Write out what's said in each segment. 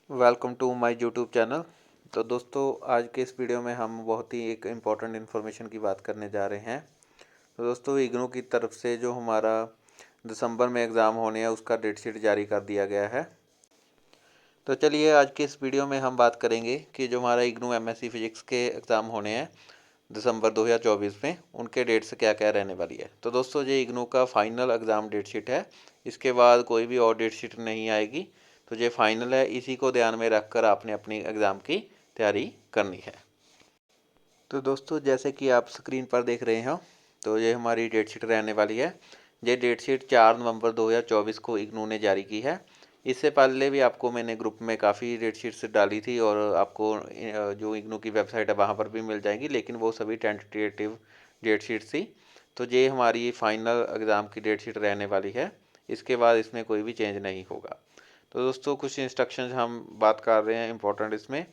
Welcome to my YouTube channel. तो दोस्तों, आज के इस वीडियो में हम बहुत ही एक इम्पॉर्टेंट इन्फॉर्मेशन की बात करने जा रहे हैं। तो दोस्तों, इग्नू की तरफ से जो हमारा दिसंबर में एग्ज़ाम होने हैं उसका डेट शीट जारी कर दिया गया है। तो चलिए, आज के इस वीडियो में हम बात करेंगे कि जो हमारा इग्नू एमएससी फिजिक्स के एग्ज़ाम होने हैं दिसंबर 2024 में, उनके डेट्स क्या क्या रहने वाली है। तो दोस्तों, ये इग्नू का फाइनल एग्ज़ाम डेट शीट है। इसके बाद कोई भी और डेट शीट नहीं आएगी। तो ये फाइनल है, इसी को ध्यान में रखकर आपने अपनी एग्ज़ाम की तैयारी करनी है। तो दोस्तों, जैसे कि आप स्क्रीन पर देख रहे हो, तो ये हमारी डेट शीट रहने वाली है। ये डेट शीट 4 नवंबर 2024 को इग्नू ने जारी की है। इससे पहले भी आपको मैंने ग्रुप में काफ़ी डेट शीट्स डाली थी और आपको जो इग्नू की वेबसाइट है वहाँ पर भी मिल जाएंगी, लेकिन वो सभी टेंटेटिव डेट शीट थी। तो ये हमारी फाइनल एग्ज़ाम की डेट शीट रहने वाली है। इसके बाद इसमें कोई भी चेंज नहीं होगा। तो दोस्तों, कुछ इंस्ट्रक्शंस हम बात कर रहे हैं इंपॉर्टेंट इसमें।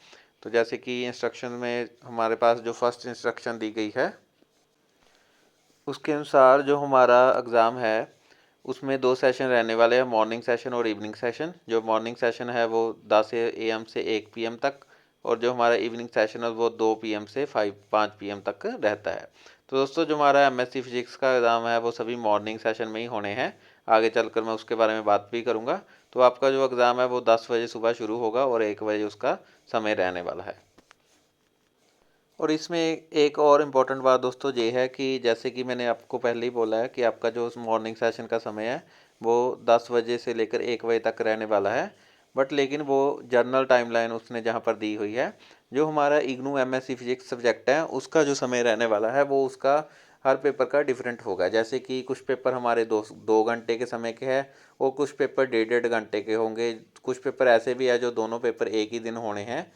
तो जैसे कि इंस्ट्रक्शन में हमारे पास जो फर्स्ट इंस्ट्रक्शन दी गई है, उसके अनुसार जो हमारा एग्ज़ाम है उसमें 2 सेशन रहने वाले हैं, मॉर्निंग सेशन और इवनिंग सेशन। जो मॉर्निंग सेशन है वो 10 AM से 1 PM तक, और जो हमारा इवनिंग सेशन है वो 2 PM से 5 PM तक रहता है। तो दोस्तों, जो हमारा एमएससी फिजिक्स का एग्ज़ाम है वो सभी मॉर्निंग सेशन में ही होने हैं। आगे चलकर मैं उसके बारे में बात भी करूँगा। तो आपका जो एग्ज़ाम है वो 10 बजे सुबह शुरू होगा और 1 बजे उसका समय रहने वाला है। और इसमें एक और इम्पॉर्टेंट बात दोस्तों ये है कि जैसे कि मैंने आपको पहले ही बोला है कि आपका जो मॉर्निंग सेशन का समय है वो 10 बजे से लेकर 1 बजे तक रहने वाला है। बट लेकिन वो जर्नल टाइमलाइन उसने जहाँ पर दी हुई है, जो हमारा इग्नू एमएससी फिजिक्स सब्जेक्ट है उसका जो समय रहने वाला है वो उसका हर पेपर का डिफरेंट होगा। जैसे कि कुछ पेपर हमारे 2 घंटे के समय के हैं और कुछ पेपर 1.5 घंटे के होंगे। कुछ पेपर ऐसे भी है जो दोनों पेपर एक ही दिन होने हैं।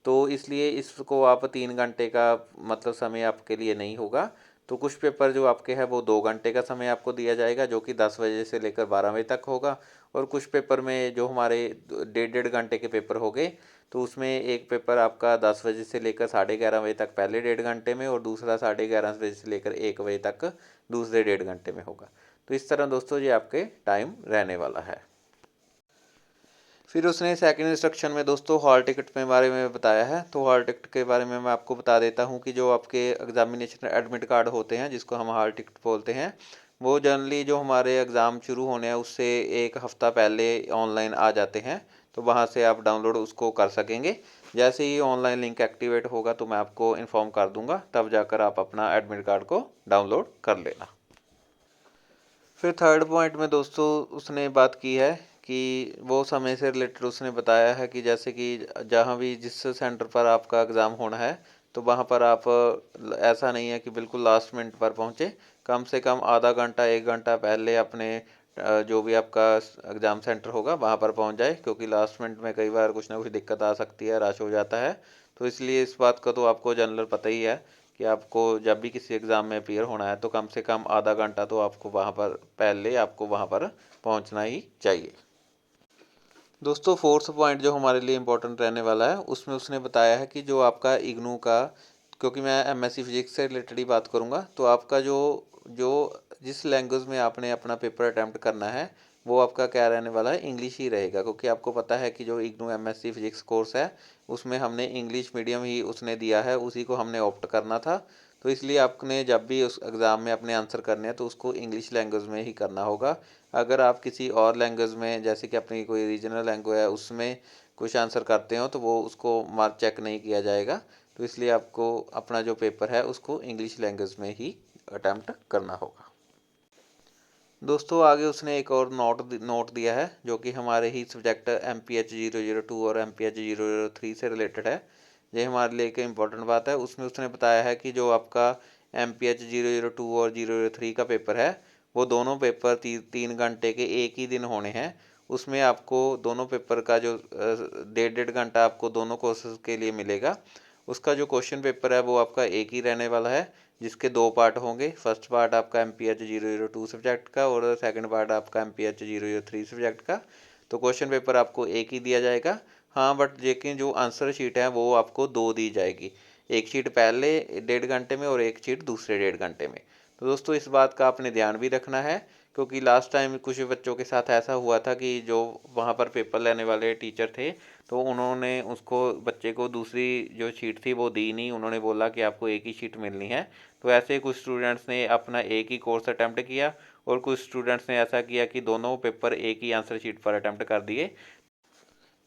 तो इसलिए इसको आप 3 घंटे का मतलब समय आपके लिए नहीं होगा। तो कुछ पेपर जो आपके हैं वो 2 घंटे का समय आपको दिया जाएगा, जो कि 10 बजे से लेकर 12 बजे तक होगा। और कुछ पेपर में जो हमारे 1.5 घंटे के पेपर हो गए, तो उसमें एक पेपर आपका 10 बजे से लेकर 11:30 बजे तक पहले 1.5 घंटे में, और दूसरा 11:30 बजे से लेकर 1 बजे तक दूसरे 1.5 घंटे में होगा। तो इस तरह दोस्तों ये आपके टाइम रहने वाला है। फिर उसने सेकंड इंस्ट्रक्शन में दोस्तों हॉल टिकट के बारे में बताया है। तो हॉल टिकट के बारे में मैं आपको बता देता हूँ कि जो आपके एग्जामिनेशन एडमिट कार्ड होते हैं, जिसको हम हॉल टिकट बोलते हैं, वो जनरली जो हमारे एग्ज़ाम शुरू होने हैं उससे 1 हफ्ता पहले ऑनलाइन आ जाते हैं। तो वहाँ से आप डाउनलोड उसको कर सकेंगे। जैसे ही ऑनलाइन लिंक एक्टिवेट होगा तो मैं आपको इन्फॉर्म कर दूंगा, तब जाकर आप अपना एडमिट कार्ड को डाउनलोड कर लेना। फिर थर्ड पॉइंट में दोस्तों उसने बात की है कि वो समय से रिलेटेड उसने बताया है कि जैसे कि जहाँ भी जिस सेंटर पर आपका एग्ज़ाम होना है, तो वहाँ पर आप ऐसा नहीं है कि बिल्कुल लास्ट मिनट पर पहुँचे। कम से कम आधा घंटा 1 घंटा पहले अपने जो भी आपका एग्ज़ाम सेंटर होगा वहाँ पर पहुँच जाए, क्योंकि लास्ट मिनट में कई बार कुछ ना कुछ दिक्कत आ सकती है, रश हो जाता है। तो इसलिए इस बात का तो आपको जनरल पता ही है कि आपको जब भी किसी एग्ज़ाम में अपीयर होना है तो कम से कम आधा घंटा तो आपको वहाँ पर पहले आपको वहाँ पर पहुँचना ही चाहिए। दोस्तों, फोर्थ पॉइंट जो हमारे लिए इम्पोर्टेंट रहने वाला है उसमें उसने बताया है कि जो आपका इग्नू का, क्योंकि मैं एमएससी फिजिक्स से रिलेटेड ही बात करूँगा, तो आपका जो जो जिस लैंग्वेज में आपने अपना पेपर अटैम्प्ट करना है वो आपका क्या रहने वाला है, इंग्लिश ही रहेगा। क्योंकि आपको पता है कि जो इग्नू एमएससी फिजिक्स कोर्स है उसमें हमने इंग्लिश मीडियम ही उसने दिया है, उसी को हमने ऑप्ट करना था। तो इसलिए आपने जब भी उस एग्ज़ाम में अपने आंसर करने हैं तो उसको इंग्लिश लैंग्वेज में ही करना होगा। अगर आप किसी और लैंग्वेज में, जैसे कि अपनी कोई रीजनल लैंग्वेज है, उसमें कुछ आंसर करते हो तो वो उसको मार्क चेक नहीं किया जाएगा। तो इसलिए आपको अपना जो पेपर है उसको इंग्लिश लैंग्वेज में ही अटैम्प्ट करना होगा। दोस्तों, आगे उसने एक और नोट दिया है जो कि हमारे ही सब्जेक्ट MPH 002 और MPH 003 से रिलेटेड है। ये हमारे लिए एक इम्पॉर्टेंट बात है। उसमें उसने बताया है कि जो आपका MPH 002 और 003 का पेपर है वो दोनों पेपर 3 घंटे के एक ही दिन होने हैं। उसमें आपको दोनों पेपर का जो 1.5 घंटा आपको दोनों कोर्सेज के लिए मिलेगा। उसका जो क्वेश्चन पेपर है वो आपका एक ही रहने वाला है, जिसके 2 पार्ट होंगे। फर्स्ट पार्ट आपका MPH 002 सब्जेक्ट का और सेकंड पार्ट आपका MPH 003 सब्जेक्ट का। तो क्वेश्चन पेपर आपको एक ही दिया जाएगा। हाँ, बट लेकिन जो आंसर शीट है वो आपको 2 दी जाएगी, एक शीट पहले 1.5 घंटे में और एक शीट दूसरे 1.5 घंटे में। तो दोस्तों, इस बात का आपने ध्यान भी रखना है क्योंकि लास्ट टाइम कुछ बच्चों के साथ ऐसा हुआ था कि जो वहाँ पर पेपर लेने वाले टीचर थे तो उन्होंने उसको बच्चे को दूसरी जो शीट थी वो दी नहीं, उन्होंने बोला कि आपको एक ही शीट मिलनी है। तो ऐसे कुछ स्टूडेंट्स ने अपना एक ही कोर्स अटैम्प्ट किया और कुछ स्टूडेंट्स ने ऐसा किया कि दोनों पेपर एक ही आंसर शीट पर अटैम्प्ट कर दिए,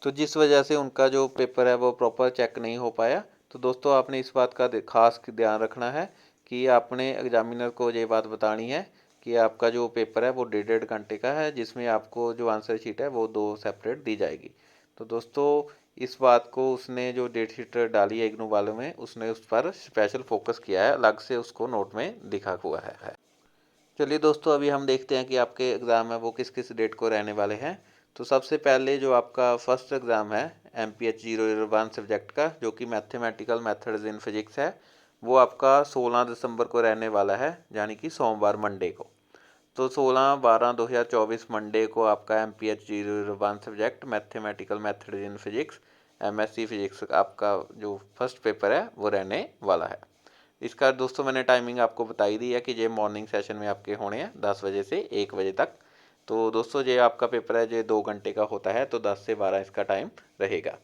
तो जिस वजह से उनका जो पेपर है वो प्रॉपर चेक नहीं हो पाया। तो दोस्तों आपने इस बात का खास ध्यान रखना है कि आपने एग्जामिनर को ये बात बतानी है कि आपका जो पेपर है वो 1.5 घंटे का है, जिसमें आपको जो आंसर शीट है वो 2 सेपरेट दी जाएगी। तो दोस्तों इस बात को उसने जो डेट शीट डाली है इग्नू वालों में, उसने उस पर स्पेशल फोकस किया है, अलग से उसको नोट में लिखा हुआ है। चलिए दोस्तों अभी हम देखते हैं कि आपके एग्ज़ाम है वो किस किस डेट को रहने वाले हैं। तो सबसे पहले जो आपका फर्स्ट एग्ज़ाम है MPH 001 सब्जेक्ट का, जो कि मैथमेटिकल मेथड्स इन फिजिक्स है, वो आपका 16 दिसंबर को रहने वाला है, यानी कि सोमवार मंडे को। तो 16/12/2024 मंडे को आपका MPH 001 subject mathematical methods in physics MSc physics आपका जो फर्स्ट पेपर है वो रहने वाला है। इसका दोस्तों मैंने टाइमिंग आपको बताई दी है कि ये मॉर्निंग सेशन में आपके होने हैं 10 बजे से 1 बजे तक। तो दोस्तों ये आपका पेपर है, ये 2 घंटे का होता है, तो 10 से 12 इसका टाइम रहेगा।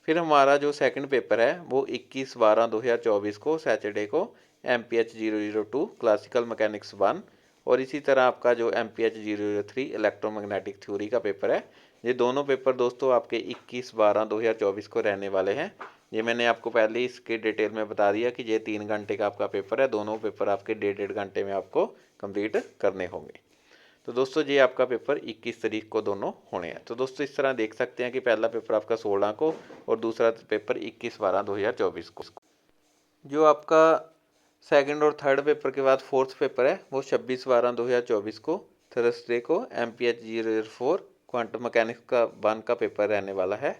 फिर हमारा जो सेकंड पेपर है वो 21/12/2024 को सैटरडे को MPH 002 क्लासिकल मैकेनिक्स 1, और इसी तरह आपका जो MPH 003 इलेक्ट्रोमैग्नेटिक थ्योरी का पेपर है, ये दोनों पेपर दोस्तों आपके 21/12/2024 को रहने वाले हैं। ये मैंने आपको पहले ही इसके डिटेल में बता दिया कि ये 3 घंटे का आपका पेपर है, दोनों पेपर आपके 1.5 घंटे में आपको कंप्लीट करने होंगे। तो दोस्तों ये आपका पेपर 21 तारीख को दोनों होने हैं। तो दोस्तों इस तरह देख सकते हैं कि पहला पेपर आपका 16 को और दूसरा पेपर 21/12/2024 को। जो आपका सेकंड और थर्ड पेपर के बाद फोर्थ पेपर है वो 26/12/2024 को थर्सडे को MPH 004 क्वांटम मैकेनिक्स का 1 का पेपर रहने वाला है।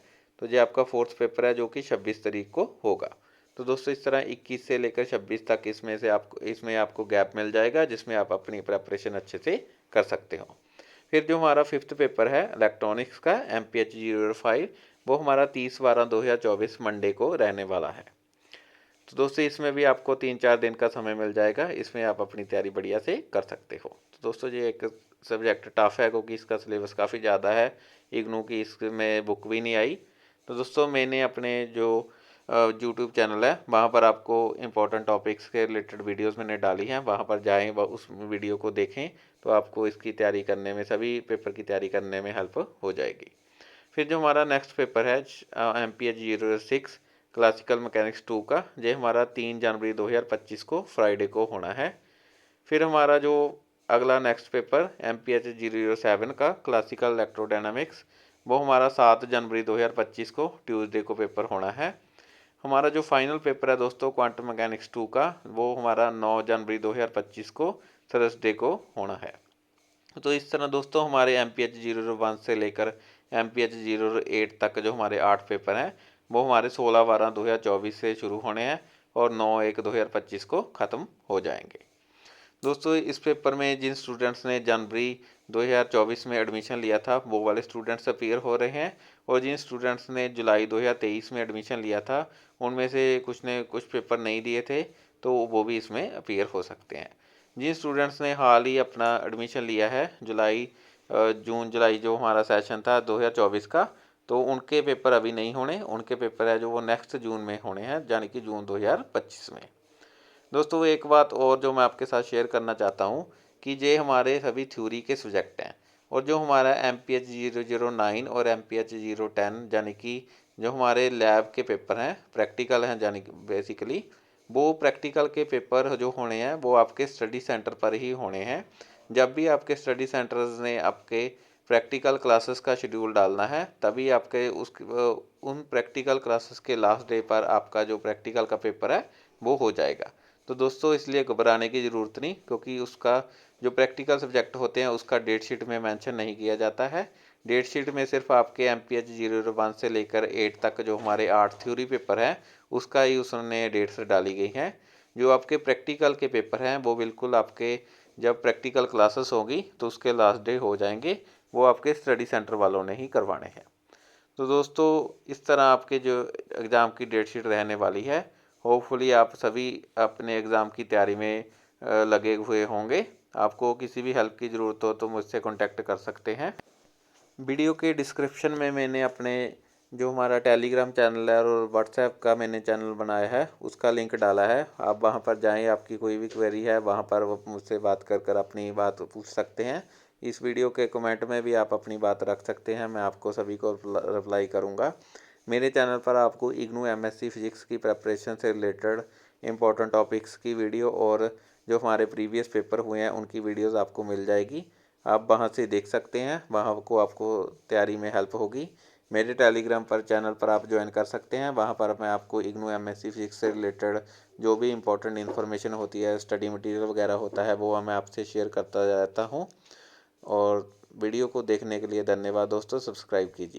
तो ये आपका फोर्थ पेपर है जो कि 26 तारीख को होगा। तो दोस्तों इस तरह 21 से लेकर 26 तक इसमें आपको गैप मिल जाएगा, जिसमें आप अपनी प्रेपरेशन अच्छे से कर सकते हो। फिर जो हमारा फिफ्थ पेपर है इलेक्ट्रॉनिक्स का MPH 005, वो हमारा 30/12/2024 मंडे को रहने वाला है। तो दोस्तों इसमें भी आपको 3-4 दिन का समय मिल जाएगा, इसमें आप अपनी तैयारी बढ़िया से कर सकते हो। तो दोस्तों ये एक सब्जेक्ट टफ है क्योंकि इसका सिलेबस काफ़ी ज़्यादा है, इग्नू की इसमें बुक भी नहीं आई। तो दोस्तों मैंने अपने जो यूट्यूब चैनल है वहाँ पर आपको इम्पोर्टेंट टॉपिक्स के रिलेटेड वीडियोस मैंने डाली हैं, वहाँ पर जाएं व उस वीडियो को देखें, तो आपको इसकी तैयारी करने में, सभी पेपर की तैयारी करने में हेल्प हो जाएगी। फिर जो हमारा नेक्स्ट पेपर है MPH 006 क्लासिकल मैकेनिक्स 2 का, ये हमारा 3 जनवरी 2025 को फ्राइडे को होना है। फिर हमारा जो अगला नेक्स्ट पेपर MPH 007 का क्लासिकल इलेक्ट्रोडायनामिक्स, वो हमारा 7 जनवरी 2025 को ट्यूसडे को पेपर होना है। हमारा जो फाइनल पेपर है दोस्तों क्वांटम मैकेनिक्स 2 का, वो हमारा 9 जनवरी 2025 को थर्सडे को होना है। तो इस तरह दोस्तों हमारे MPH 001 से लेकर MPH 008 तक जो हमारे 8 पेपर हैं वो हमारे 16/12/2024 से शुरू होने हैं और 9/1/2025 को ख़त्म हो जाएंगे। दोस्तों इस पेपर में जिन स्टूडेंट्स ने जनवरी 2024 में एडमिशन लिया था वो वाले स्टूडेंट्स अपीयर हो रहे हैं, और जिन स्टूडेंट्स ने जुलाई 2023 में एडमिशन लिया था उनमें से कुछ ने कुछ पेपर नहीं दिए थे, तो वो भी इसमें अपीयर हो सकते हैं। जिन स्टूडेंट्स ने हाल ही अपना एडमिशन लिया है जून जुलाई जो हमारा सेशन था 2024 का, तो उनके पेपर अभी नहीं होने, उनके पेपर है जो वो नेक्स्ट जून में होने हैं, यानी कि जून 2025 में। दोस्तों एक बात और जो मैं आपके साथ शेयर करना चाहता हूँ कि ये हमारे सभी थ्योरी के सब्जेक्ट हैं, और जो हमारा MPH 009 और MPH 010 यानी कि जो हमारे लैब के पेपर हैं, प्रैक्टिकल हैं, यानी कि बेसिकली वो प्रैक्टिकल के पेपर जो होने हैं वो आपके स्टडी सेंटर पर ही होने हैं। जब भी आपके स्टडी सेंटर्स ने आपके प्रैक्टिकल क्लासेस का शेड्यूल डालना है, तभी आपके उन प्रैक्टिकल क्लासेस के लास्ट डे पर आपका जो प्रैक्टिकल का पेपर है वो हो जाएगा। तो दोस्तों इसलिए घबराने की ज़रूरत नहीं, क्योंकि उसका जो प्रैक्टिकल सब्जेक्ट होते हैं उसका डेट शीट में मेंशन नहीं किया जाता है। डेट शीट में सिर्फ आपके MPH 001 से लेकर 8 तक जो हमारे 8 थ्योरी पेपर हैं उसका ही उसने डेट्स डाली गई हैं। जो आपके प्रैक्टिकल के पेपर हैं वो बिल्कुल आपके जब प्रैक्टिकल क्लासेस होंगी तो उसके लास्ट डे हो जाएंगे, वो आपके स्टडी सेंटर वालों ने ही करवाने हैं। तो दोस्तों इस तरह आपके जो एग्ज़ाम की डेट शीट रहने वाली है। होपफुली आप सभी अपने एग्ज़ाम की तैयारी में लगे हुए होंगे। आपको किसी भी हेल्प की ज़रूरत हो तो मुझसे कॉन्टैक्ट कर सकते हैं। वीडियो के डिस्क्रिप्शन में मैंने अपने जो हमारा टेलीग्राम चैनल है और व्हाट्सएप का मैंने चैनल बनाया है उसका लिंक डाला है। आप वहां पर जाएं, आपकी कोई भी क्वेरी है वहां पर वो मुझसे बात कर अपनी बात पूछ सकते हैं। इस वीडियो के कमेंट में भी आप अपनी बात रख सकते हैं, मैं आपको सभी को रिप्लाई करूंगा। मेरे चैनल पर आपको इग्नू एमएससी फिजिक्स की प्रेपरेशन से रिलेटेड इम्पोर्टेंट टॉपिक्स की वीडियो और जो हमारे प्रीवियस पेपर हुए हैं उनकी वीडियोज़ आपको मिल जाएगी। आप वहां से देख सकते हैं, वहां को आपको तैयारी में हेल्प होगी। मेरे टेलीग्राम पर चैनल पर आप ज्वाइन कर सकते हैं, वहां पर मैं आपको इग्नू एमएससी फिजिक्स से रिलेटेड जो भी इंपॉर्टेंट इन्फॉर्मेशन होती है, स्टडी मटेरियल वगैरह होता है, वो मैं आपसे शेयर करता रहता हूं। और वीडियो को देखने के लिए धन्यवाद दोस्तों, सब्सक्राइब कीजिए।